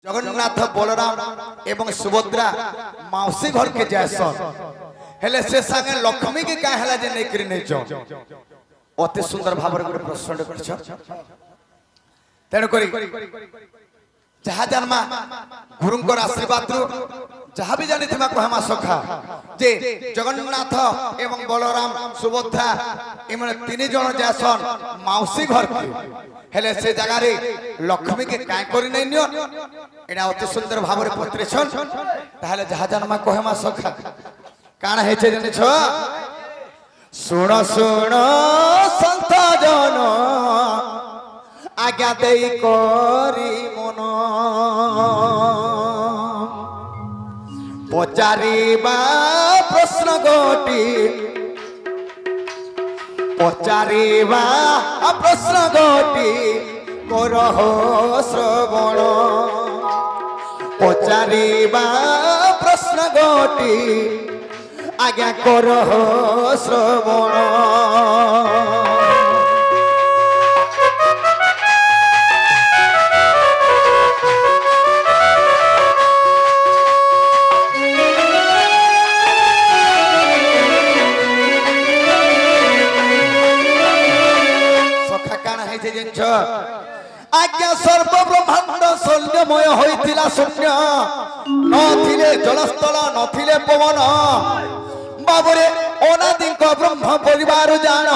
जगन्नाथ बलराम एवं सुभद्रा मौसी घर के जैसन हेले से संगे लक्ष्मी के का हला जे नै करी नै जो अति सुंदर भाव रे प्रश्न करछ तेन करी जहा जन्मा गुरुंकर आशीर्वाद रु जहा भी जानि थिमा कहमा सखा जे जगन्नाथ एवं बलराम सुभद्रा एमन तीन जण जैसन मौसी घर के हेले से जगह रे लक्ष्मी के काय करी नै नियो एना अति सुंदर भाव रे पत्रे छन ताहले जहा जन्मा कहमा सखा काना हे छे जने छ सुण सुण संत जन आज्ञा देई करी मन पचारिबा प्रश्न गोटी पचारिबा प्रश्न गोटी करहो श्रवण पचारिबा प्रश्न गोटी आज्ञा करहो श्रवण आज्ञा सर्व ब्रह्मांड शून्यमय होइतिला शून्य नथिले जलस्थल नथिले पवन बाबरे अनादि ब्रह्म परिवार जान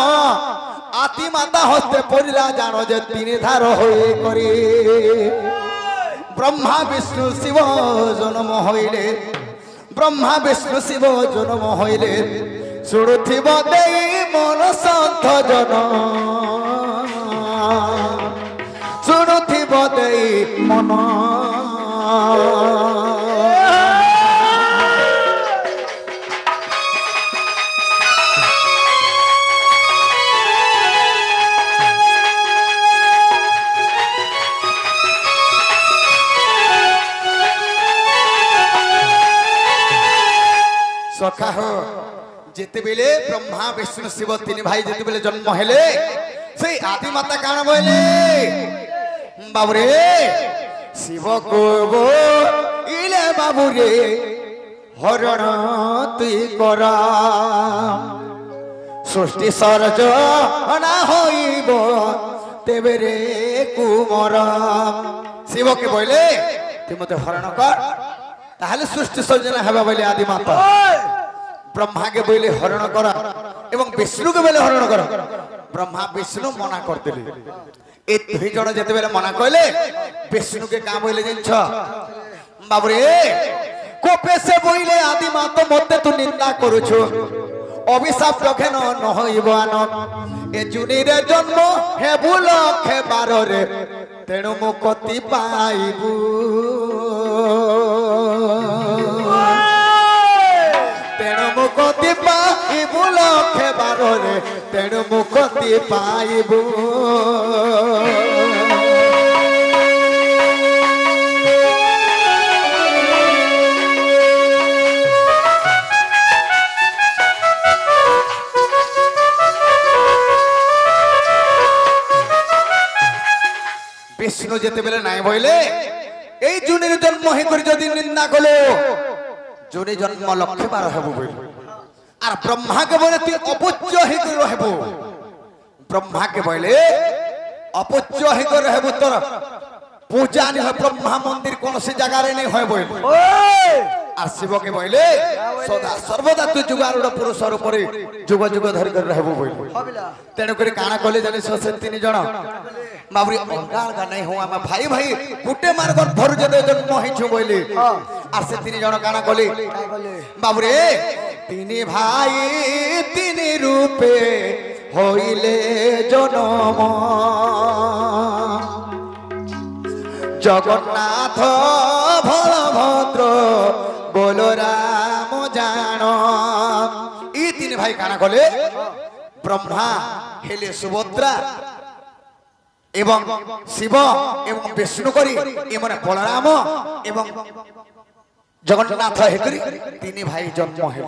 आति माता हस्ते परिला जान जे तीन धार होई करी ब्रह्मा विष्णु शिव जन्म होइले ब्रह्मा विष्णु शिव जन्म होइले सुरुथिब देई मन संत जन सुरुथिब देई मन सखा हो जेते बेले ब्रह्मा विष्णु शिव तीन भाई जेते बेले जन्म हेले से आदि माता काण बोले बाबूरे शिव को वो इले बाबूरे हरण तुई करा सृष्टि सर्ज ना होइबो तेबे रे कुमर शिव के बोले तू मते हरण कर ताहले सृष्टि सर्जना हेबा बोले आदि माता ब्रह्मा के बोले हरण करा एवं विष्णु के बोले हरण करा ब्रह्मा विष्णु मना करतेले ए दुई जण जेते बेले मना कहले विष्णु के का बोले जिंछ बाबूरे कोपे से बोले आदि माता मते तू निंदा करूछु अभिशाप रखे न होइबो आन ए जुनी रे जन्म हेबु लखे 12 रे तेणु मुक्ति पाइबू तेणु मुक्ति पाइबू लखे 12 रे तेणु मुक्ति पाइबू विष्णु जेते बेले नाई बोले ए जुनी जन्म हे करी जदी निंदा कलो जुनी जन्म लक्ष्य 12 हेबो बोले आर ब्रह्मा के बोले तू अपूज्य हे कर रहबो ब्रह्मा के बोले अपूज्य हे कर रहबो तोर पूजा नि हो ब्रह्मा मंदिर कोन से जगह रे नै होय बोले आर शिव के बोले सदा सर्वदा तू जुगारूढ़ पुरुष रूप जुग जुग धरि कर रहबो बोले तेन करी काना कहले जाने से तीन जण बाबरी अंगाल का नहीं हुआ मैं भाई भाई गुटे मार कर धरु जदे जन्म हिछु बोले आर से तीन जण काना कहले बाबरे तीन भाई तीन रूपे होइले जन्म जगन्नाथ बलभद्र बलराम जान ई तीन भाई काना कहले ब्रह्मा हेले सुभद्रा एवं शिव एवं विष्णु करी एमने बलराम एवं जगन्नाथ हेकरी तीन भाई जन्म है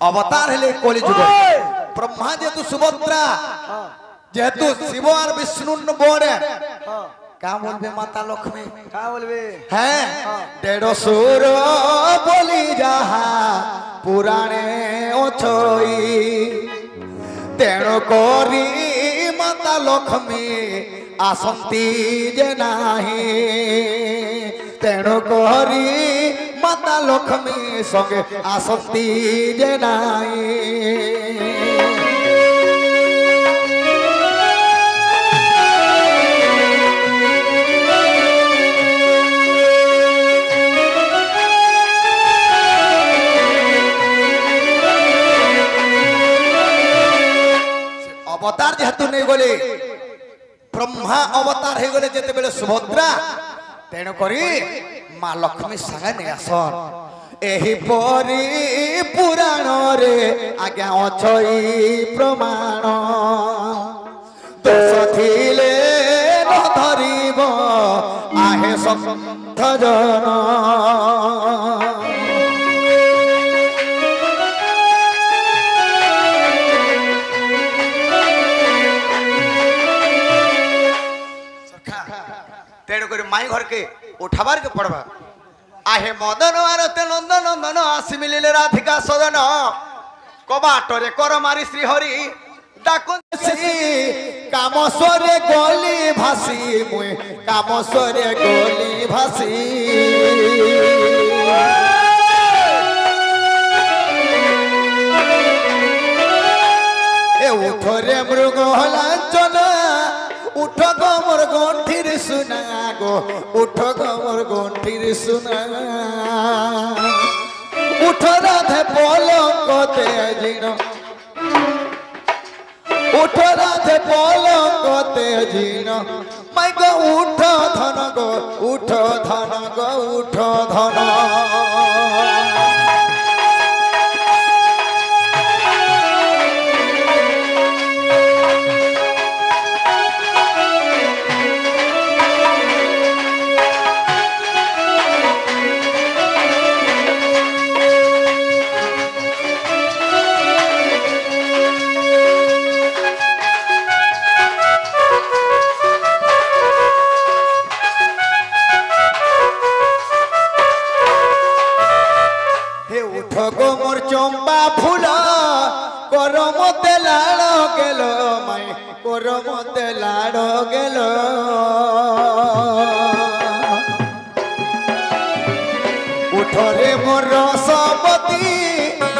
अवतार हेले कलि जुग ब्रह्मा जेतु सुभद्रा जेतु शिव और विष्णु बोले क्या बोलबे माता लक्ष्मी क्या बोलबे हैं डेढ़ सुर बोली जाहा पुराणे अछई तेणु करी माता लक्ष्मी आसंती जे नाही तेणु करी माता लक्ष्मी संगे आसंती जे नाही अवतार जेहेतु नहीं गले ब्रह्मा अवतार हो गले जेते बेले सुभद्रा तेणु करी माँ लक्ष्मी संगे नहीं आसन एही परी पुराण रे आज्ञा अछई प्रमाण दोष थिले न धरिब आहे संत जन तेणुक माई घर के उठाबार के पड़वा आहे मदन आरते नंदन नंदन आसी मिलिले राधिका सदन कबाटरे कर मारी श्रीहरि डाकुसी कामस्वरे गली भासी मुए कामस्वरे गली भासी ए उठरे मृग लांचना उठ गो मोर गंठीर सुना गो उठ गो मोर गंठीर सुना उठ राधे पलंक तेजिन उठ राधे पलंक तेजिन माई गो उठ धन गो उठ धन गो उठ धन चंपा फूल कर मते लाड़ गेल माई कर मते लाड़ गेल उठरे मोर सबती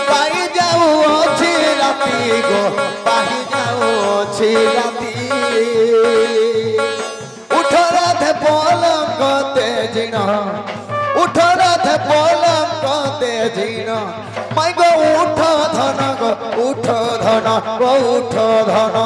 पाई जाऊ अछि राती गो पाई जाऊ अछि राती उठ राधे पलंक तेजिन उठ राधे पलंक तेजिन माई गो उठ धन गो उठ धन गो उठ धन